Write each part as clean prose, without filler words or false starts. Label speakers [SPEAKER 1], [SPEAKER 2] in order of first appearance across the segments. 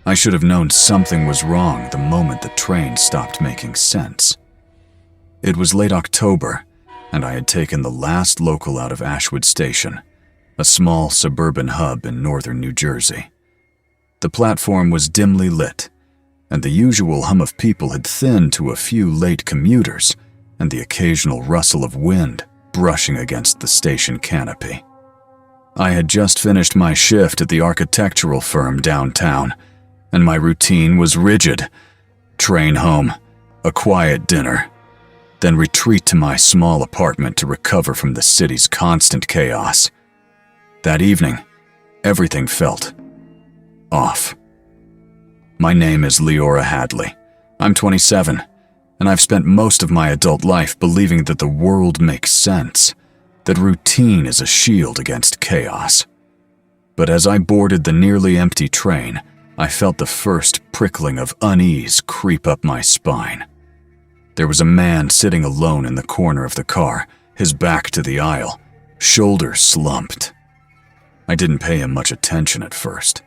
[SPEAKER 1] I should have known something was wrong the moment the train stopped making sense. It was late October, and I had taken the last local out of Ashwood Station, a small suburban hub in northern New Jersey. The platform was dimly lit, and the usual hum of people had thinned to a few late commuters and the occasional rustle of wind brushing against the station canopy. I had just finished my shift at the architectural firm downtown, and my routine was rigid. Train home, a quiet dinner, then retreat to my small apartment to recover from the city's constant chaos. That evening, everything felt off. My name is Leora Hadley. I'm 27, and I've spent most of my adult life believing that the world makes sense, that routine is a shield against chaos. But as I boarded the nearly empty train, I felt the first prickling of unease creep up my spine. There was a man sitting alone in the corner of the car, his back to the aisle, shoulders slumped. I didn't pay him much attention at first,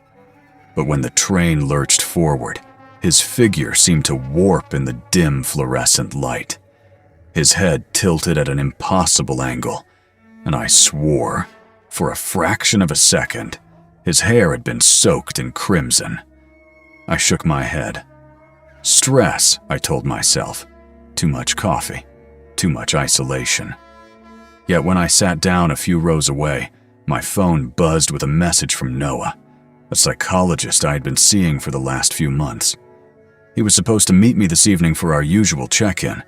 [SPEAKER 1] but when the train lurched forward, his figure seemed to warp in the dim fluorescent light. His head tilted at an impossible angle, and I swore, for a fraction of a second, his hair had been soaked in crimson. I shook my head. Stress, I told myself. Too much coffee. Too much isolation. Yet when I sat down a few rows away, my phone buzzed with a message from Noah, a psychologist I had been seeing for the last few months. He was supposed to meet me this evening for our usual check-in,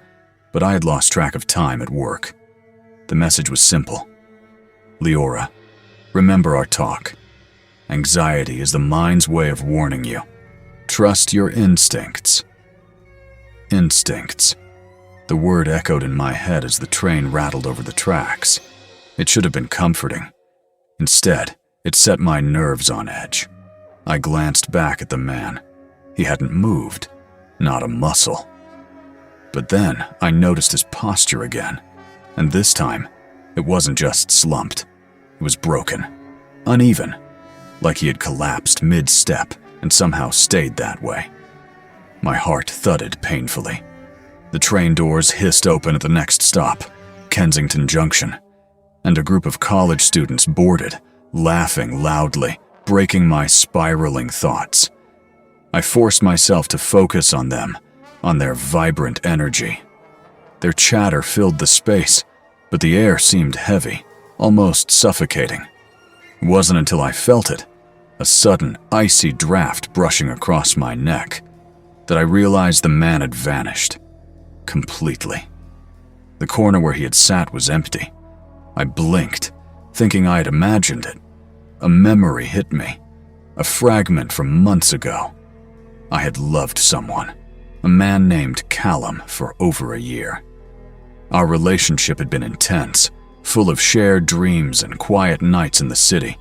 [SPEAKER 1] but I had lost track of time at work. The message was simple. Leora, remember our talk. Anxiety is the mind's way of warning you. Trust your instincts. Instincts. The word echoed in my head as the train rattled over the tracks. It should have been comforting. Instead, it set my nerves on edge. I glanced back at the man. He hadn't moved, not a muscle. But then I noticed his posture again, and this time, it wasn't just slumped. It was broken, uneven, like he had collapsed mid-step and somehow stayed that way. My heart thudded painfully. The train doors hissed open at the next stop, Kensington Junction, and a group of college students boarded, laughing loudly, breaking my spiraling thoughts. I forced myself to focus on them, on their vibrant energy. Their chatter filled the space, but the air seemed heavy, almost suffocating. It wasn't until I felt it, a sudden icy draft brushing across my neck, that I realized the man had vanished. Completely. The corner where he had sat was empty. I blinked, thinking I had imagined it. A memory hit me, a fragment from months ago. I had loved someone, a man named Callum, for over a year. Our relationship had been intense, full of shared dreams and quiet nights in the city.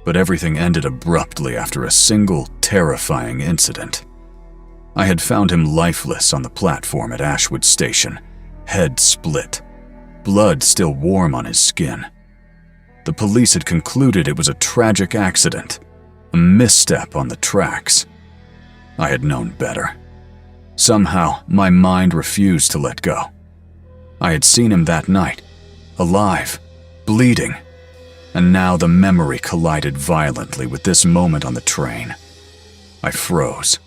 [SPEAKER 1] But everything ended abruptly after a single, terrifying incident. I had found him lifeless on the platform at Ashwood Station, head split, blood still warm on his skin. The police had concluded it was a tragic accident, a misstep on the tracks. I had known better. Somehow, my mind refused to let go. I had seen him that night, alive, bleeding, and now the memory collided violently with this moment on the train. I froze.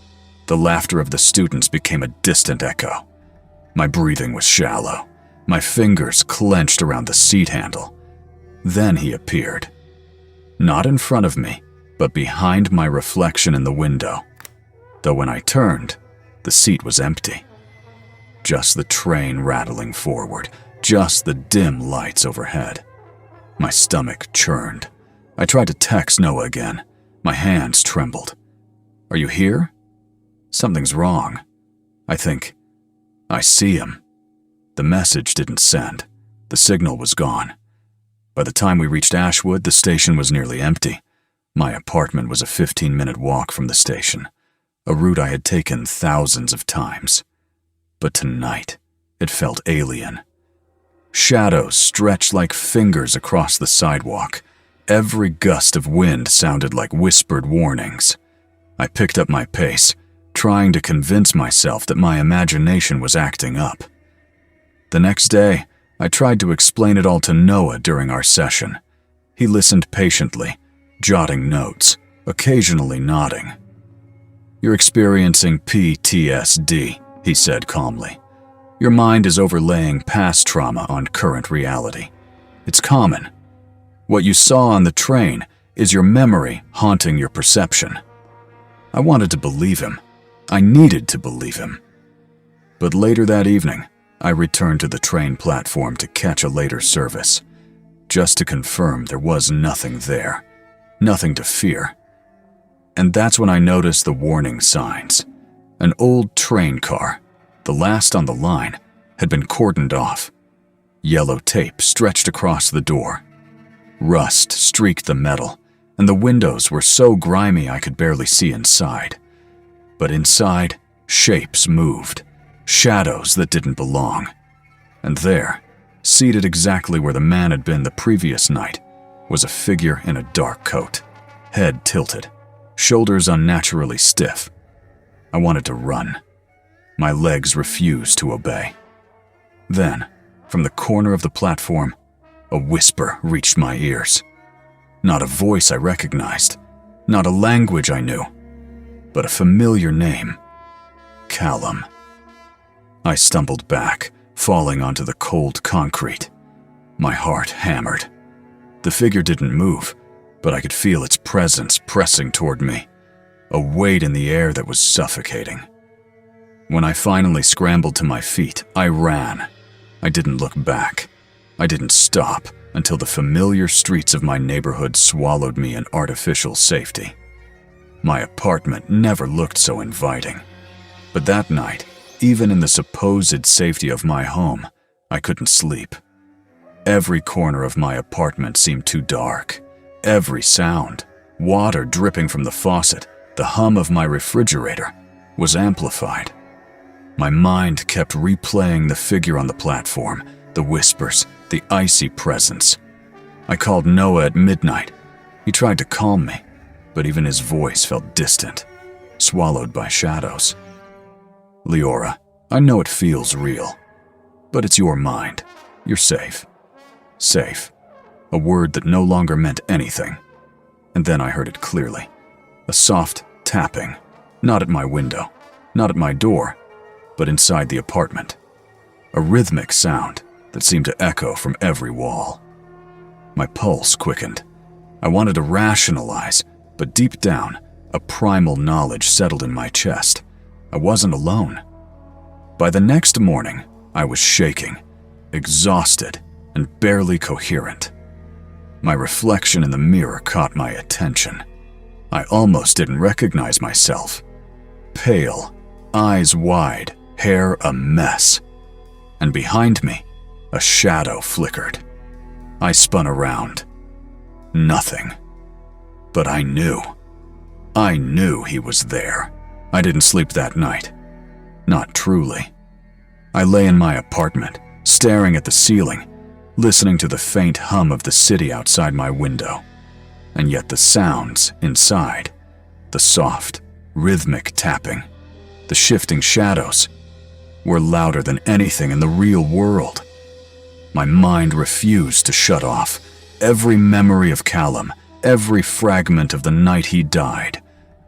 [SPEAKER 1] The laughter of the students became a distant echo. My breathing was shallow. My fingers clenched around the seat handle. Then he appeared. Not in front of me, but behind my reflection in the window. Though when I turned, the seat was empty. Just the train rattling forward, just the dim lights overhead. My stomach churned. I tried to text Noah again. My hands trembled. "Are you here?" Something's wrong. I think. I see him. The message didn't send. The signal was gone. By the time we reached Ashwood, the station was nearly empty. My apartment was a 15-minute walk from the station, a route I had taken thousands of times. But tonight, it felt alien. Shadows stretched like fingers across the sidewalk. Every gust of wind sounded like whispered warnings. I picked up my pace, trying to convince myself that my imagination was acting up. The next day, I tried to explain it all to Noah during our session. He listened patiently, jotting notes, occasionally nodding. "You're experiencing PTSD," he said calmly. "Your mind is overlaying past trauma on current reality. It's common. What you saw on the train is your memory haunting your perception." I wanted to believe him. I needed to believe him. But later that evening, I returned to the train platform to catch a later service, just to confirm there was nothing there, nothing to fear. And that's when I noticed the warning signs. An old train car, the last on the line, had been cordoned off. Yellow tape stretched across the door. Rust streaked the metal, and the windows were so grimy I could barely see inside. But inside, shapes moved, shadows that didn't belong. And there, seated exactly where the man had been the previous night, was a figure in a dark coat, head tilted, shoulders unnaturally stiff. I wanted to run. My legs refused to obey. Then, from the corner of the platform, a whisper reached my ears. Not a voice I recognized, not a language I knew, but a familiar name. Callum. I stumbled back, falling onto the cold concrete. My heart hammered. The figure didn't move, but I could feel its presence pressing toward me, a weight in the air that was suffocating. When I finally scrambled to my feet, I ran. I didn't look back. I didn't stop until the familiar streets of my neighborhood swallowed me in artificial safety. My apartment never looked so inviting. But that night, even in the supposed safety of my home, I couldn't sleep. Every corner of my apartment seemed too dark. Every sound, water dripping from the faucet, the hum of my refrigerator, was amplified. My mind kept replaying the figure on the platform, the whispers, the icy presence. I called Noah at midnight. He tried to calm me, but even his voice felt distant, swallowed by shadows. "Leora, I know it feels real, but it's your mind. You're safe." Safe. A word that no longer meant anything. And then I heard it clearly. A soft tapping, not at my window, not at my door, but inside the apartment. A rhythmic sound that seemed to echo from every wall. My pulse quickened. I wanted to rationalize, but deep down, a primal knowledge settled in my chest. I wasn't alone. By the next morning, I was shaking, exhausted, and barely coherent. My reflection in the mirror caught my attention. I almost didn't recognize myself. Pale, eyes wide, hair a mess. And behind me, a shadow flickered. I spun around. Nothing. But I knew. I knew he was there. I didn't sleep that night. Not truly. I lay in my apartment, staring at the ceiling, listening to the faint hum of the city outside my window. And yet the sounds inside, the soft, rhythmic tapping, the shifting shadows, were louder than anything in the real world. My mind refused to shut off. Every memory of Callum, every fragment of the night he died,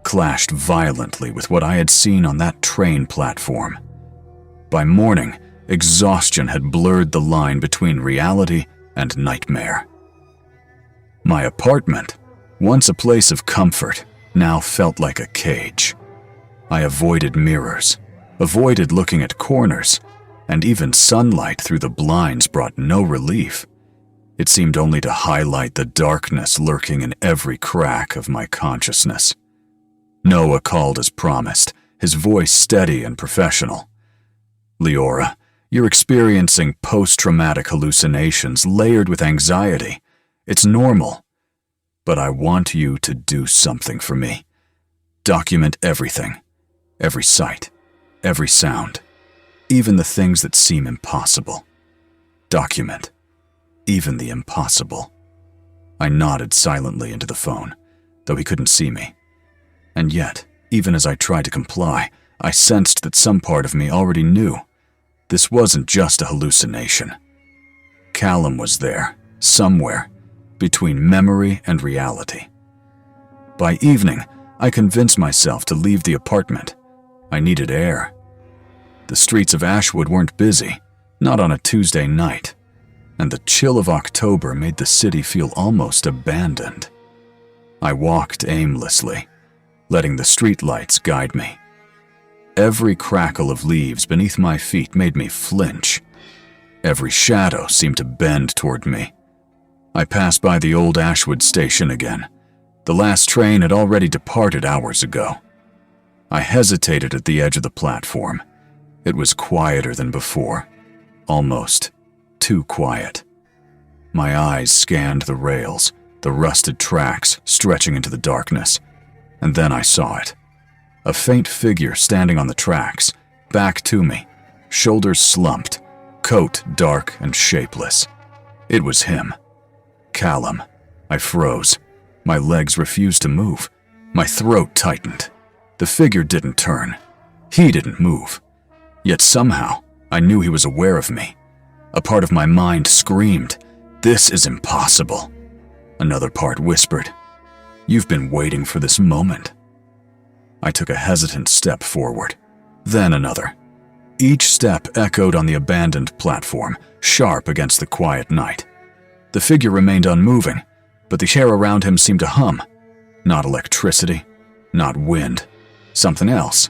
[SPEAKER 1] clashed violently with what I had seen on that train platform. By morning, exhaustion had blurred the line between reality and nightmare. My apartment, once a place of comfort, now felt like a cage. I avoided mirrors, avoided looking at corners, and even sunlight through the blinds brought no relief. It seemed only to highlight the darkness lurking in every crack of my consciousness. Noah called as promised, his voice steady and professional. "Leora, you're experiencing post-traumatic hallucinations layered with anxiety. It's normal. But I want you to do something for me. Document everything, every sight, every sound, even the things that seem impossible. Document even the impossible." I nodded silently into the phone, though he couldn't see me. And yet, Even as I tried to comply, I sensed that some part of me already knew. This wasn't just a hallucination. Callum was there, somewhere, between memory and reality. By evening, I convinced myself to leave the apartment. I needed air. The streets of Ashwood weren't busy, not on a Tuesday night, and the chill of October made the city feel almost abandoned. I walked aimlessly, letting the streetlights guide me. Every crackle of leaves beneath my feet made me flinch. Every shadow seemed to bend toward me. I passed by the old Ashwood station again. The last train had already departed hours ago. I hesitated at the edge of the platform. It was quieter than before, almost too quiet. My eyes scanned the rails, the rusted tracks stretching into the darkness, and then I saw it. A faint figure standing on the tracks, back to me, shoulders slumped, coat dark and shapeless. It was him. Callum. I froze. My legs refused to move. My throat tightened. The figure didn't turn. He didn't move. Yet somehow, I knew he was aware of me. A part of my mind screamed, "This is impossible." Another part whispered, "You've been waiting for this moment." I took a hesitant step forward, then another. Each step echoed on the abandoned platform, sharp against the quiet night. The figure remained unmoving, but the air around him seemed to hum. Not electricity, not wind, something else,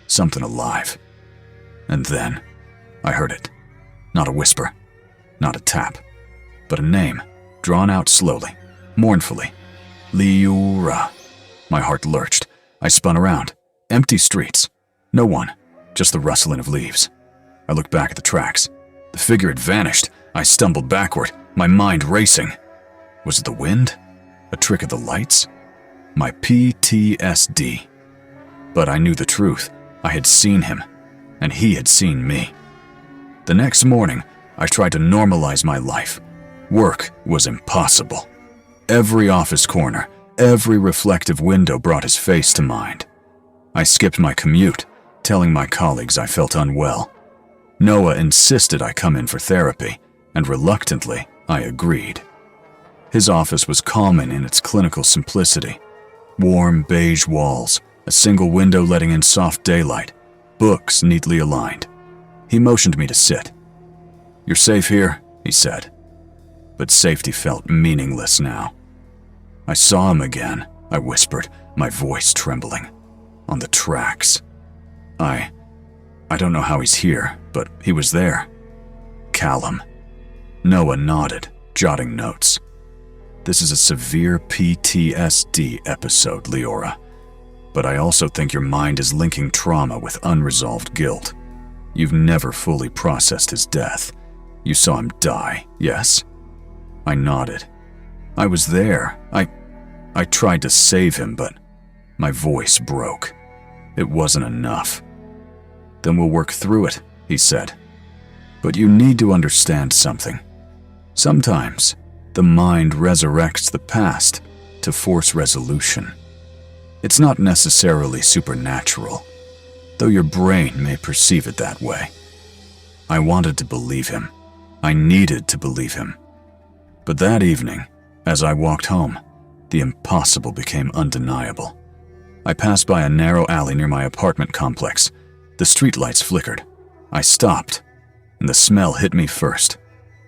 [SPEAKER 1] something alive. And then, I heard it. Not a whisper, not a tap, but a name, drawn out slowly, mournfully. Leora. My heart lurched. I spun around. Empty streets. No one, just the rustling of leaves. I looked back at the tracks. The figure had vanished. I stumbled backward, my mind racing. Was it the wind? A trick of the lights? My PTSD. But I knew the truth. I had seen him, and he had seen me. The next morning, I tried to normalize my life. Work was impossible. Every office corner, every reflective window brought his face to mind. I skipped my commute, telling my colleagues I felt unwell. Noah insisted I come in for therapy, and reluctantly, I agreed. His office was calming in its clinical simplicity. Warm beige walls, a single window letting in soft daylight, books neatly aligned. He motioned me to sit. "You're safe here," he said. But safety felt meaningless now. "I saw him again," I whispered, my voice trembling. "On the tracks. I don't know how he's here, but he was there. Callum." Noah nodded, jotting notes. "This is a severe PTSD episode, Leora. But I also think your mind is linking trauma with unresolved guilt. You've never fully processed his death. You saw him die, yes?" I nodded. "I was there. I tried to save him, but my voice broke. It wasn't enough." "Then we'll work through it," he said. "But you need to understand something. Sometimes, the mind resurrects the past to force resolution. It's not necessarily supernatural, though your brain may perceive it that way." I wanted to believe him. I needed to believe him. But that evening, as I walked home, the impossible became undeniable. I passed by a narrow alley near my apartment complex. The streetlights flickered. I stopped, and the smell hit me first.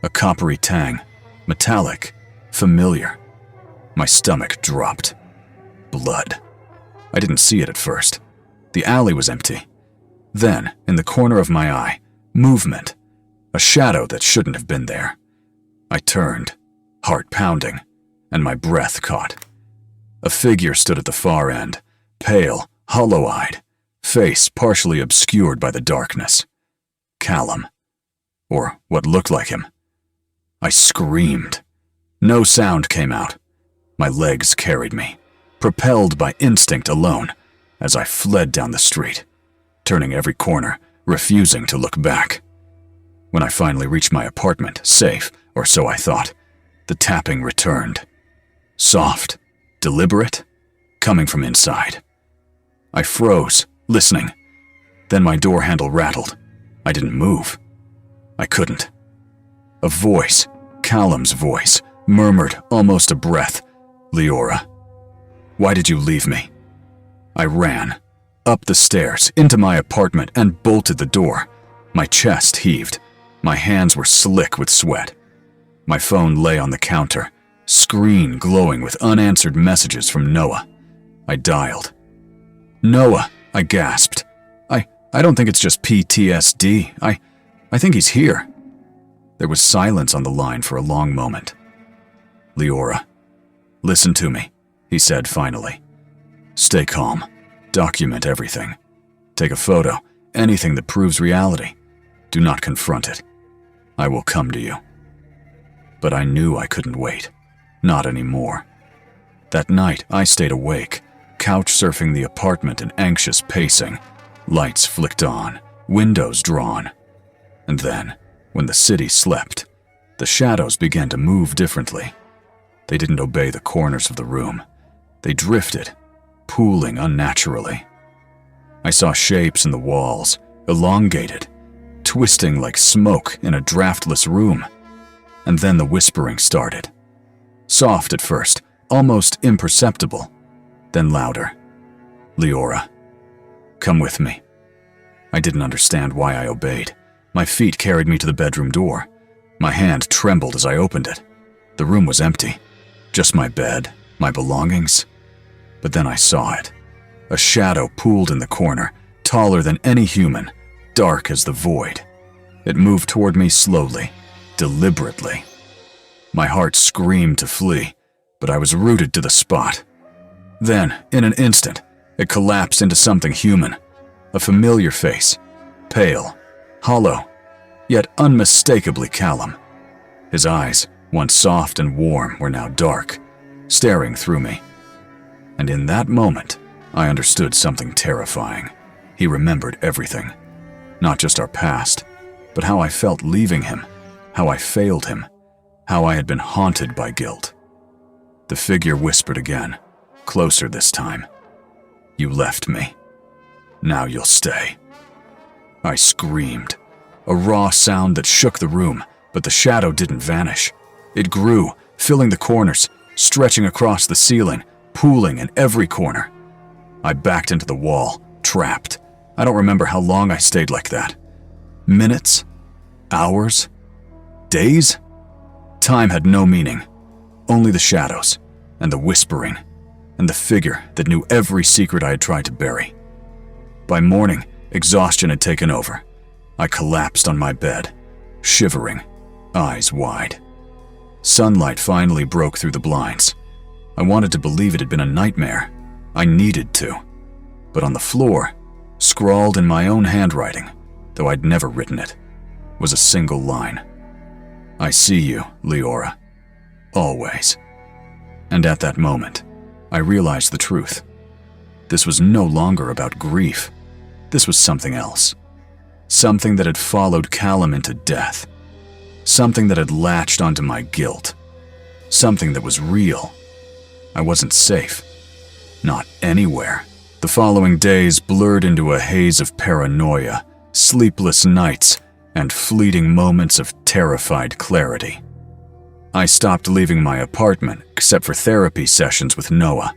[SPEAKER 1] A coppery tang, metallic, familiar. My stomach dropped. Blood. I didn't see it at first. The alley was empty. Then, in the corner of my eye, movement. A shadow that shouldn't have been there. I turned, heart pounding, and my breath caught. A figure stood at the far end, pale, hollow-eyed, face partially obscured by the darkness. Callum. Or what looked like him. I screamed. No sound came out. My legs carried me, propelled by instinct alone, as I fled down the street, turning every corner, refusing to look back. When I finally reached my apartment, safe, or so I thought, the tapping returned. Soft, deliberate, coming from inside. I froze, listening. Then my door handle rattled. I didn't move. I couldn't. A voice, Callum's voice, murmured almost a breath, "Leora, why did you leave me?" I ran, up the stairs, into my apartment, and bolted the door. My chest heaved. My hands were slick with sweat. My phone lay on the counter, screen glowing with unanswered messages from Noah. I dialed. "Noah," I gasped. I don't think it's just PTSD. I think he's here." There was silence on the line for a long moment. "Leora, listen to me," he said finally. "Stay calm. Document everything. Take a photo, anything that proves reality. Do not confront it. I will come to you." But I knew I couldn't wait. Not anymore. That night, I stayed awake, couch surfing the apartment in anxious pacing. Lights flicked on, windows drawn. And then, when the city slept, the shadows began to move differently. They didn't obey the corners of the room. They drifted, pooling unnaturally. I saw shapes in the walls, elongated, twisting like smoke in a draftless room. And then the whispering started. Soft at first, almost imperceptible, then louder. "Leora, come with me." I didn't understand why I obeyed. My feet carried me to the bedroom door. My hand trembled as I opened it. The room was empty. Just my bed, my belongings. But then I saw it. A shadow pooled in the corner, taller than any human, dark as the void. It moved toward me slowly, deliberately. My heart screamed to flee, but I was rooted to the spot. Then, in an instant, it collapsed into something human. A familiar face, pale, hollow, yet unmistakably Callum. His eyes, once soft and warm, were now dark, staring through me. And in that moment, I understood something terrifying. He remembered everything. Not just our past, but how I felt leaving him, how I failed him, how I had been haunted by guilt. The figure whispered again, closer this time. "You left me. Now you'll stay." I screamed, a raw sound that shook the room, but the shadow didn't vanish. It grew, filling the corners, stretching across the ceiling, pooling in every corner. I backed into the wall, trapped. I don't remember how long I stayed like that. Minutes? Hours? Days? Time had no meaning. Only the shadows, and the whispering, and the figure that knew every secret I had tried to bury. By morning, exhaustion had taken over. I collapsed on my bed, shivering, eyes wide. Sunlight finally broke through the blinds. I wanted to believe it had been a nightmare. I needed to. But on the floor, scrawled in my own handwriting, though I'd never written it, was a single line. "I see you, Leora. Always." And at that moment, I realized the truth. This was no longer about grief. This was something else. Something that had followed Callum into death. Something that had latched onto my guilt. Something that was real. I wasn't safe. Not anywhere. The following days blurred into a haze of paranoia, sleepless nights, and fleeting moments of terrified clarity. I stopped leaving my apartment except for therapy sessions with Noah.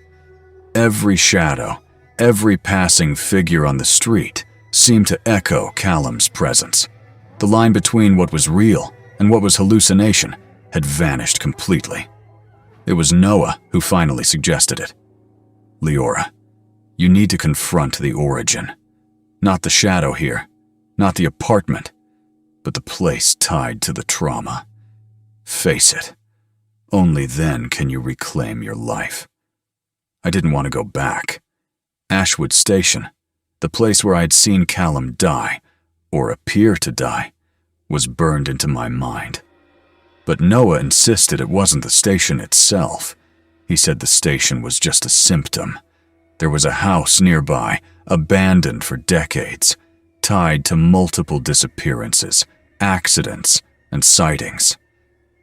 [SPEAKER 1] Every shadow, every passing figure on the street seemed to echo Callum's presence. The line between what was real and what was hallucination had vanished completely. It was Noah who finally suggested it. "Leora, you need to confront the origin. Not the shadow here, not the apartment, but the place tied to the trauma. Face it. Only then can you reclaim your life." I didn't want to go back. Ashwood Station, the place where I had seen Callum die, or appear to die, was burned into my mind. But Noah insisted it wasn't the station itself. He said the station was just a symptom. There was a house nearby, abandoned for decades, tied to multiple disappearances, accidents, and sightings.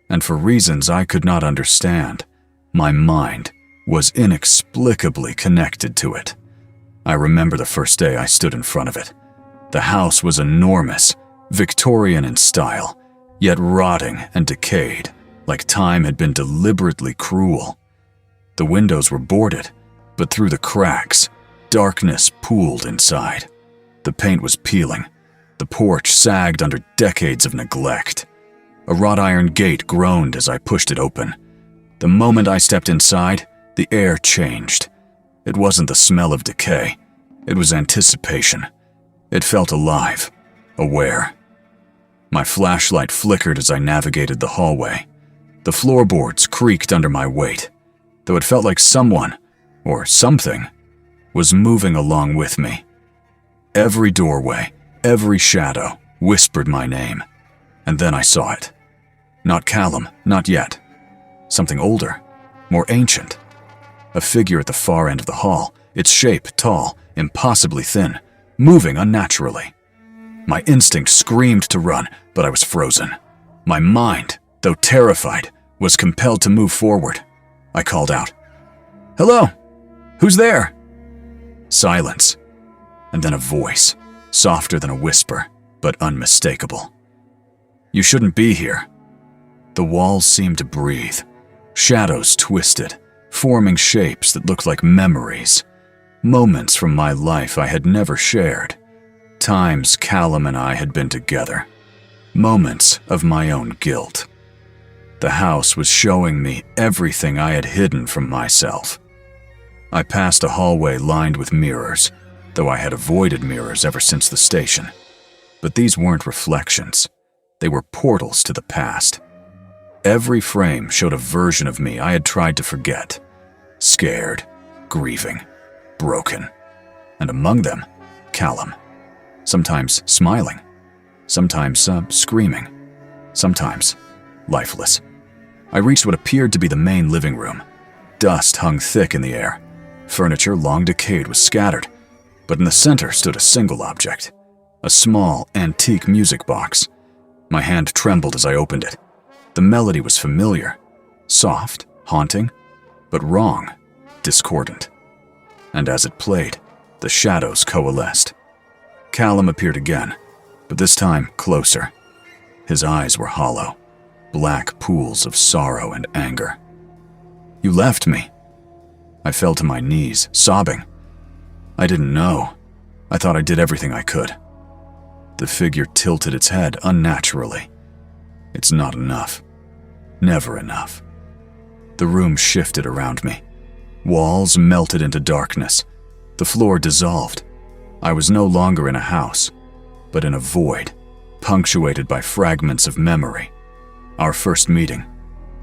[SPEAKER 1] And for reasons I could not understand, my mind was inexplicably connected to it. I remember the first day I stood in front of it. The house was enormous, Victorian in style, yet rotting and decayed, like time had been deliberately cruel. The windows were boarded, but through the cracks, darkness pooled inside. The paint was peeling. The porch sagged under decades of neglect. A wrought iron gate groaned as I pushed it open. The moment I stepped inside, the air changed. It wasn't the smell of decay. It was anticipation. It felt alive, aware. My flashlight flickered as I navigated the hallway. The floorboards creaked under my weight, though it felt like someone, or something, was moving along with me. Every doorway, every shadow, whispered my name. And then I saw it. Not Callum, not yet. Something older, more ancient. A figure at the far end of the hall, its shape tall, impossibly thin, moving unnaturally. My instinct screamed to run, but I was frozen. My mind, though terrified, was compelled to move forward. I called out, "Hello? Who's there?" Silence, and then a voice, softer than a whisper, but unmistakable. "You shouldn't be here." The walls seemed to breathe. Shadows twisted, forming shapes that looked like memories. Moments from my life I had never shared. Times Callum and I had been together. Moments of my own guilt. The house was showing me everything I had hidden from myself. I passed a hallway lined with mirrors, though I had avoided mirrors ever since the station. But these weren't reflections. They were portals to the past. Every frame showed a version of me I had tried to forget. Scared, grieving, broken. And among them, Callum. Sometimes smiling. Sometimes screaming. Sometimes lifeless. I reached what appeared to be the main living room. Dust hung thick in the air. Furniture long decayed was scattered, but in the center stood a single object. A small, antique music box. My hand trembled as I opened it. The melody was familiar, soft, haunting, but wrong, discordant. And as it played, the shadows coalesced. Callum appeared again, but this time closer. His eyes were hollow, black pools of sorrow and anger. "You left me." I fell to my knees, sobbing. I didn't know. I thought I did everything I could. The figure tilted its head unnaturally. It's not enough. Never enough. The room shifted around me. Walls melted into darkness. The floor dissolved. I was no longer in a house, but in a void, punctuated by fragments of memory. Our first meeting,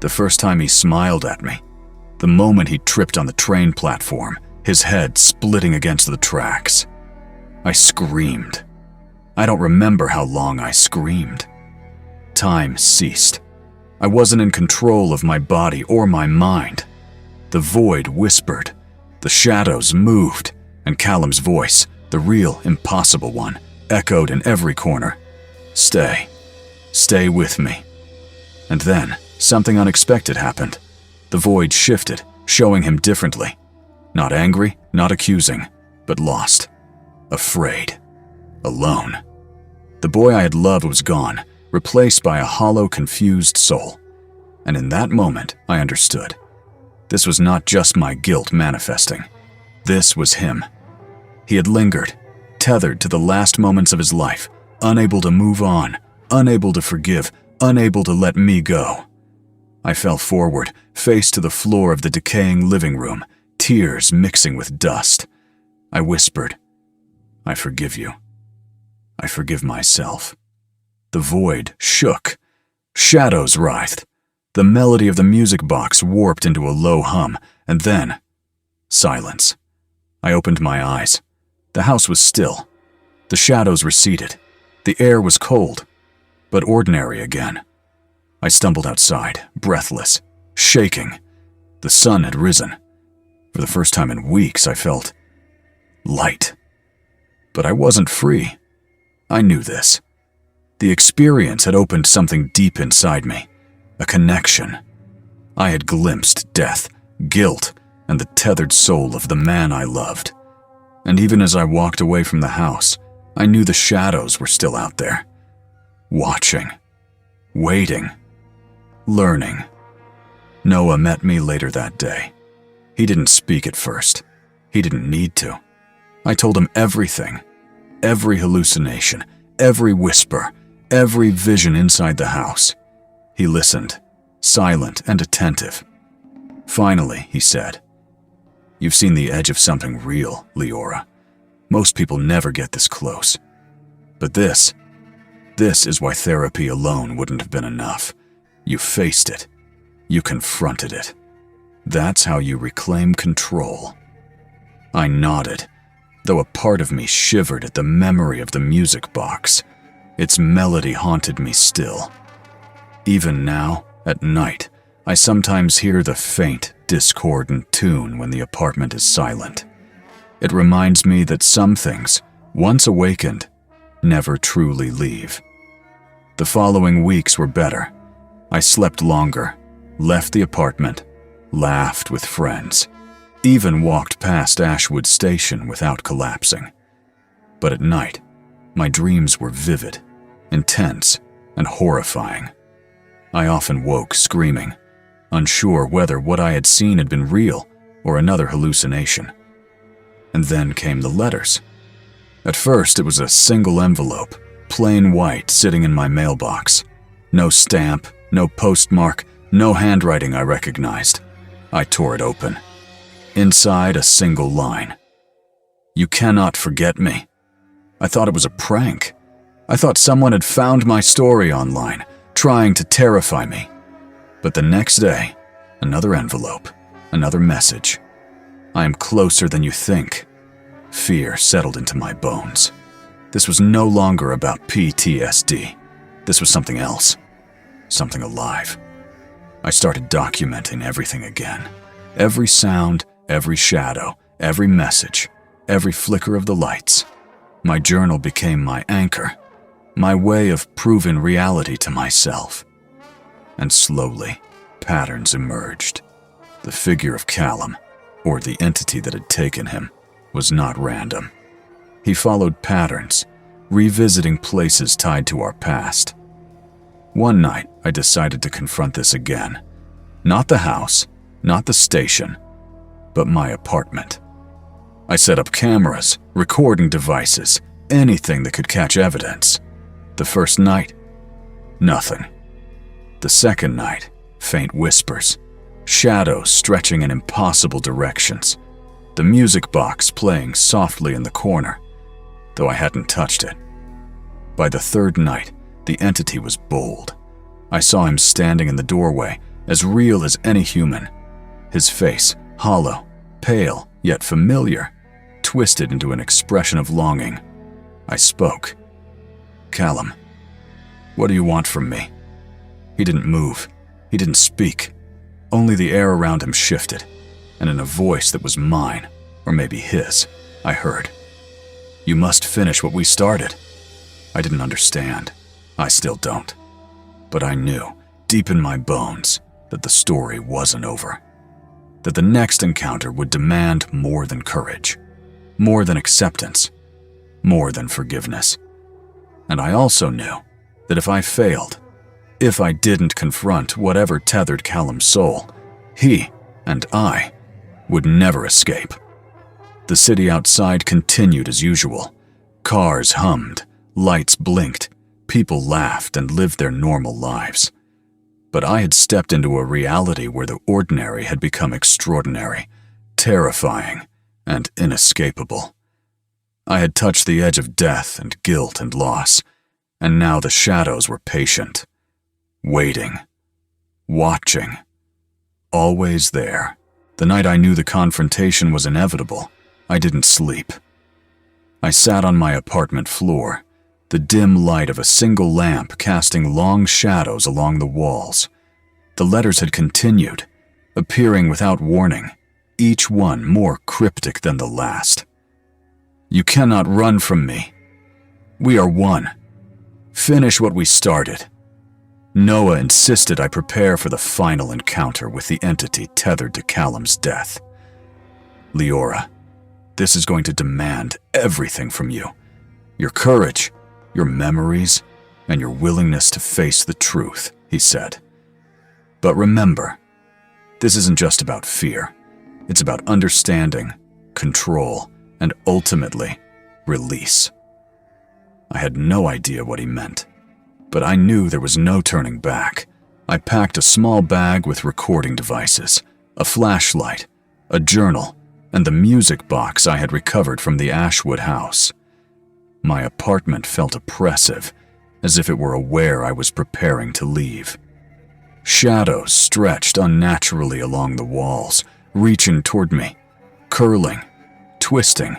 [SPEAKER 1] the first time he smiled at me, the moment he tripped on the train platform, his head splitting against the tracks. I screamed. I don't remember how long I screamed. Time ceased. I wasn't in control of my body or my mind. The void whispered. The shadows moved, and Callum's voice, the real, impossible one, echoed in every corner. "Stay. Stay with me." And then, something unexpected happened. The void shifted, showing him differently. Not angry, not accusing, but lost. Afraid. Alone. The boy I had loved was gone, replaced by a hollow, confused soul. And in that moment, I understood. This was not just my guilt manifesting. This was him. He had lingered, tethered to the last moments of his life, unable to move on, unable to forgive, unable to let me go. I fell forward, face to the floor of the decaying living room, tears mixing with dust. I whispered, "I forgive you. I forgive myself." The void shook. Shadows writhed. The melody of the music box warped into a low hum, and then silence. I opened my eyes. The house was still. The shadows receded. The air was cold, but ordinary again. I stumbled outside, breathless, shaking. The sun had risen. For the first time in weeks, I felt light. But I wasn't free. I knew this. The experience had opened something deep inside me, a connection. I had glimpsed death, guilt, and the tethered soul of the man I loved. And even as I walked away from the house, I knew the shadows were still out there. Watching. Waiting. Learning. Noah met me later that day. He didn't speak at first. He didn't need to. I told him everything. Every hallucination, every whisper, every vision inside the house. He listened, silent and attentive. Finally, he said, "You've seen the edge of something real, Leora. Most people never get this close. But this is why therapy alone wouldn't have been enough. You faced it. You confronted it. That's how you reclaim control." I nodded, though a part of me shivered at the memory of the music box. Its melody haunted me still. Even now, at night, I sometimes hear the faint, discordant tune when the apartment is silent. It reminds me that some things, once awakened, never truly leave. The following weeks were better. I slept longer, left the apartment, laughed with friends, even walked past Ashwood Station without collapsing. But at night, my dreams were vivid, intense, and horrifying. I often woke screaming, unsure whether what I had seen had been real or another hallucination. And then came the letters. At first, it was a single envelope, plain white, sitting in my mailbox. No stamp, no postmark, no handwriting I recognized. I tore it open. Inside, a single line. "You cannot forget me." I thought it was a prank. I thought someone had found my story online, trying to terrify me. But the next day, another envelope, another message. "I am closer than you think." Fear settled into my bones. This was no longer about PTSD. This was something else. Something alive. I started documenting everything again. Every sound, every shadow, every message, every flicker of the lights. My journal became my anchor, my way of proving reality to myself. And slowly, patterns emerged. The figure of Callum, or the entity that had taken him, was not random. He followed patterns, revisiting places tied to our past. One night, I decided to confront this again. Not the house, not the station, but my apartment. I set up cameras, recording devices, anything that could catch evidence. The first night, nothing. The second night, faint whispers, shadows stretching in impossible directions, the music box playing softly in the corner, though I hadn't touched it. By the third night, the entity was bold. I saw him standing in the doorway, as real as any human. His face, hollow, pale, yet familiar, twisted into an expression of longing. I spoke. "Callum, what do you want from me?" He didn't move. He didn't speak. Only the air around him shifted, and in a voice that was mine, or maybe his, I heard, "You must finish what we started." I didn't understand. I still don't. But I knew, deep in my bones, that the story wasn't over. That the next encounter would demand more than courage, more than acceptance, more than forgiveness. And I also knew that if I failed, if I didn't confront whatever tethered Callum's soul, he and I would never escape. The city outside continued as usual. Cars hummed, lights blinked, people laughed and lived their normal lives. But I had stepped into a reality where the ordinary had become extraordinary, terrifying, and inescapable. I had touched the edge of death and guilt and loss, and now the shadows were patient, waiting, watching, always there. The night I knew the confrontation was inevitable, I didn't sleep. I sat on my apartment floor, the dim light of a single lamp casting long shadows along the walls. The letters had continued, appearing without warning, each one more cryptic than the last. "You cannot run from me. We are one. Finish what we started." Noah insisted I prepare for the final encounter with the entity tethered to Callum's death. "Leora, This is going to demand everything from you. Your courage, your memories, and your willingness to face the truth," he said. "But remember, this isn't just about fear. It's about understanding, control, and ultimately, release." I had no idea what he meant, but I knew there was no turning back. I packed a small bag with recording devices, a flashlight, a journal, and the music box I had recovered from the Ashwood house. My apartment felt oppressive, as if it were aware I was preparing to leave. Shadows stretched unnaturally along the walls, reaching toward me, curling, twisting,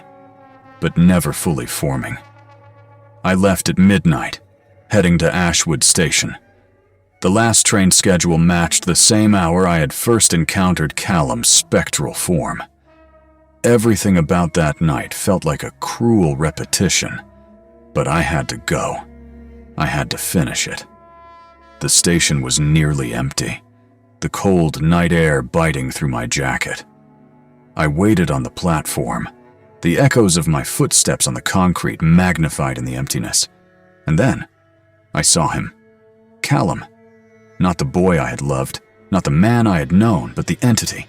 [SPEAKER 1] but never fully forming. I left at midnight, heading to Ashwood Station. The last train schedule matched the same hour I had first encountered Callum's spectral form. Everything about that night felt like a cruel repetition, but I had to go. I had to finish it. The station was nearly empty, the cold night air biting through my jacket. I waited on the platform, the echoes of my footsteps on the concrete magnified in the emptiness. And then, I saw him. Callum. Not the boy I had loved, not the man I had known, but the entity.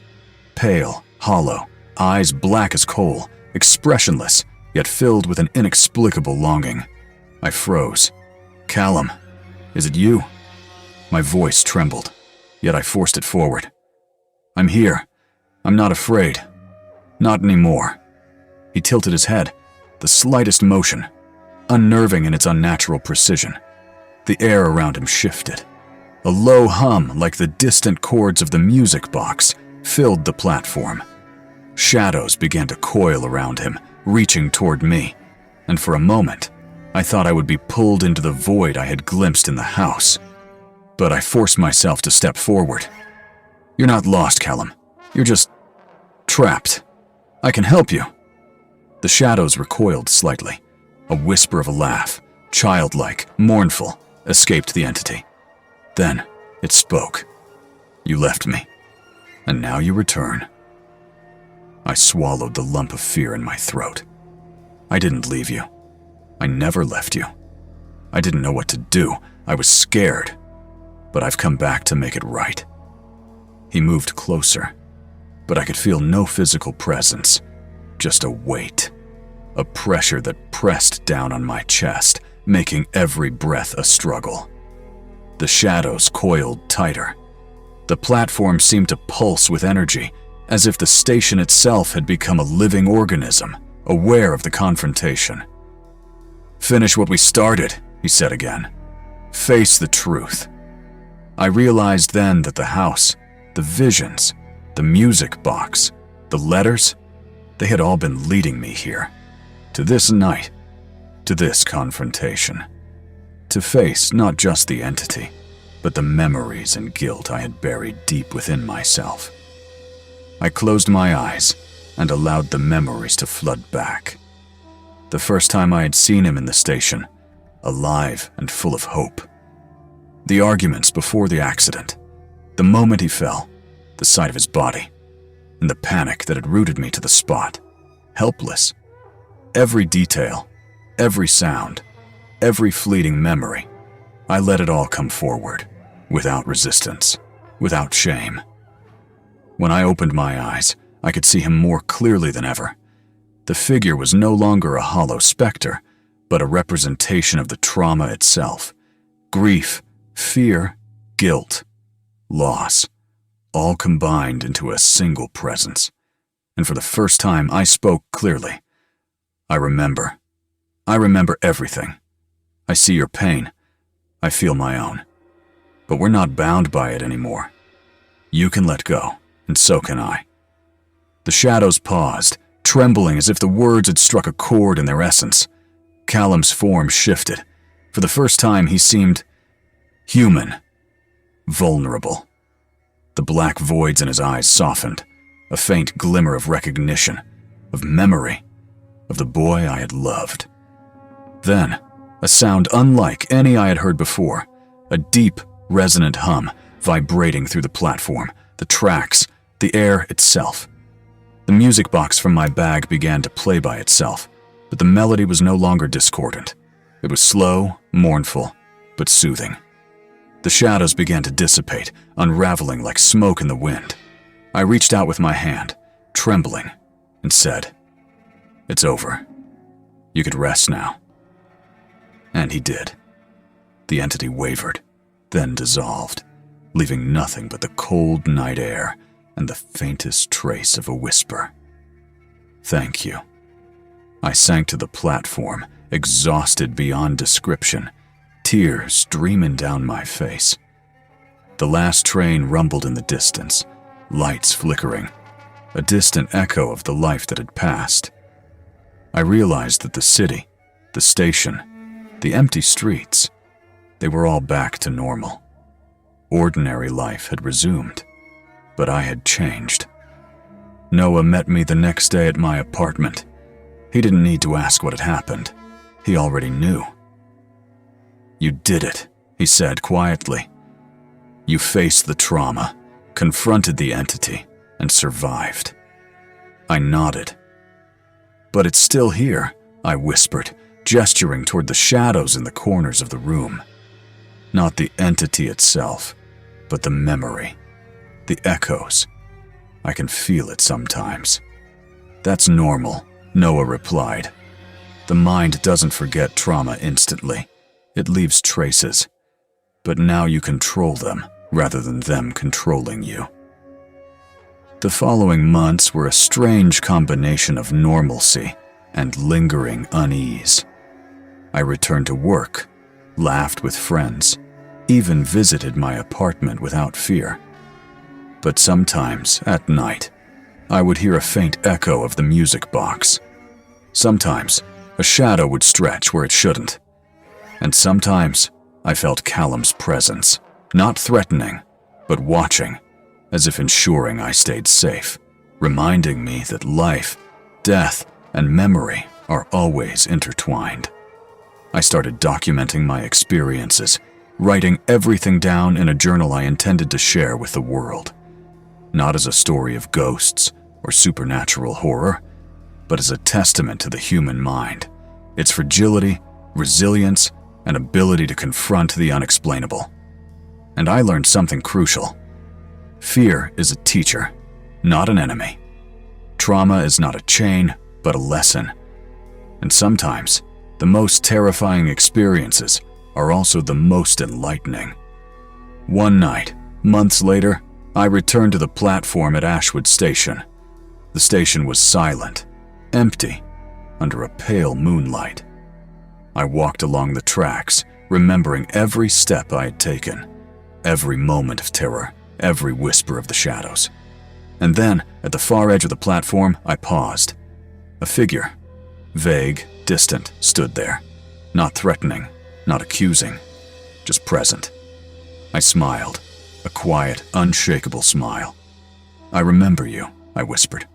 [SPEAKER 1] Pale, hollow, eyes black as coal, expressionless, yet filled with an inexplicable longing. I froze. "Callum, is it you?" My voice trembled, yet I forced it forward. "I'm here. I'm not afraid. Not anymore." He tilted his head, the slightest motion, unnerving in its unnatural precision. The air around him shifted. A low hum, like the distant chords of the music box, filled the platform. Shadows began to coil around him, reaching toward me, and for a moment, I thought I would be pulled into the void I had glimpsed in the house. But I forced myself to step forward. "You're not lost, Callum. You're just trapped. I can help you." The shadows recoiled slightly. A whisper of a laugh, childlike, mournful, escaped the entity. Then it spoke. "You left me, and now you return." I swallowed the lump of fear in my throat. "I didn't leave you. I never left you. I didn't know what to do. I was scared. But I've come back to make it right." He moved closer, but I could feel no physical presence, just a weight, a pressure that pressed down on my chest, making every breath a struggle. The shadows coiled tighter. The platform seemed to pulse with energy, as if the station itself had become a living organism, aware of the confrontation. "Finish what we started," he said again. "Face the truth." I realized then that the house, the visions, the music box, the letters, they had all been leading me here, to this night, to this confrontation, to face not just the entity, but the memories and guilt I had buried deep within myself. I closed my eyes and allowed the memories to flood back. The first time I had seen him in the station, alive and full of hope. The arguments before the accident, the moment he fell, the sight of his body, and the panic that had rooted me to the spot, helpless. Every detail, every sound, every fleeting memory, I let it all come forward, without resistance, without shame. When I opened my eyes, I could see him more clearly than ever. The figure was no longer a hollow specter, but a representation of the trauma itself. Grief, fear, guilt, loss, all combined into a single presence. And for the first time, I spoke clearly. I remember everything. I see your pain. I feel my own. But we're not bound by it anymore. You can let go, and so can I." The shadows paused, trembling as if the words had struck a chord in their essence. Callum's form shifted. For the first time, he seemed human, vulnerable. The black voids in his eyes softened, a faint glimmer of recognition, of memory, of the boy I had loved. Then, a sound unlike any I had heard before, a deep, resonant hum vibrating through the platform, the tracks, the air itself. The music box from my bag began to play by itself, but the melody was no longer discordant. It was slow, mournful, but soothing. The shadows began to dissipate, unraveling like smoke in the wind. I reached out with my hand, trembling, and said, "It's over. You could rest now." And he did. The entity wavered, then dissolved, leaving nothing but the cold night air and the faintest trace of a whisper. "Thank you." I sank to the platform, exhausted beyond description, tears streaming down my face. The last train rumbled in the distance, lights flickering, a distant echo of the life that had passed. I realized that the city, the station, the empty streets, they were all back to normal. Ordinary life had resumed, but I had changed. Noah met me the next day at my apartment. He didn't need to ask what had happened. He already knew. "You did it," he said quietly. "You faced the trauma, confronted the entity, and survived." I nodded. "But it's still here," I whispered, gesturing toward the shadows in the corners of the room. Not the entity itself, but the memory, the echoes. I can feel it sometimes. "That's normal," Noah replied. "The mind doesn't forget trauma instantly. It leaves traces. But now you control them, rather than them controlling you." The following months were a strange combination of normalcy and lingering unease. I returned to work, laughed with friends, even visited my apartment without fear. But sometimes, at night, I would hear a faint echo of the music box. Sometimes, a shadow would stretch where it shouldn't. And sometimes, I felt Callum's presence, not threatening, but watching, as if ensuring I stayed safe, reminding me that life, death, and memory are always intertwined. I started documenting my experiences, writing everything down in a journal I intended to share with the world. Not as a story of ghosts or supernatural horror, but as a testament to the human mind, its fragility, resilience, and ability to confront the unexplainable. And I learned something crucial. Fear is a teacher, not an enemy. Trauma is not a chain, but a lesson. And sometimes, the most terrifying experiences are also the most enlightening. One night, months later, I returned to the platform at Ashwood Station. The station was silent, empty, under a pale moonlight. I walked along the tracks, remembering every step I had taken, every moment of terror, every whisper of the shadows. And then, at the far edge of the platform, I paused. A figure, vague, distant, stood there, not threatening, not accusing, just present. I smiled, a quiet, unshakable smile. "I remember you," I whispered,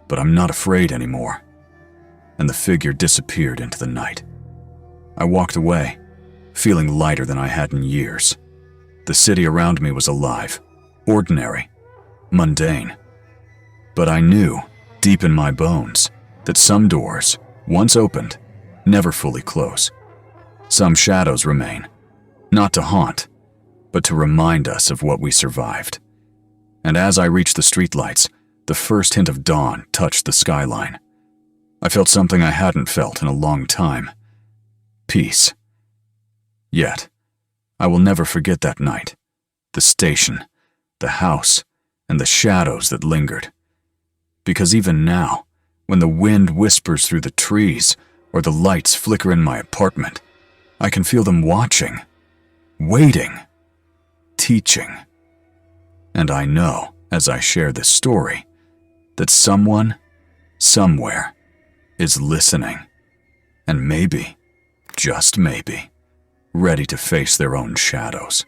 [SPEAKER 1] "but I'm not afraid anymore." And the figure disappeared into the night. I walked away, feeling lighter than I had in years. The city around me was alive, ordinary, mundane. But I knew, deep in my bones, that some doors, once opened, never fully close. Some shadows remain, not to haunt, but to remind us of what we survived. And as I reached the streetlights, the first hint of dawn touched the skyline. I felt something I hadn't felt in a long time. Peace. Yet, I will never forget that night, the station, the house, and the shadows that lingered. Because even now, when the wind whispers through the trees or the lights flicker in my apartment, I can feel them watching, waiting, teaching. And I know, as I share this story, that someone, somewhere, is listening, and maybe, just maybe, ready to face their own shadows.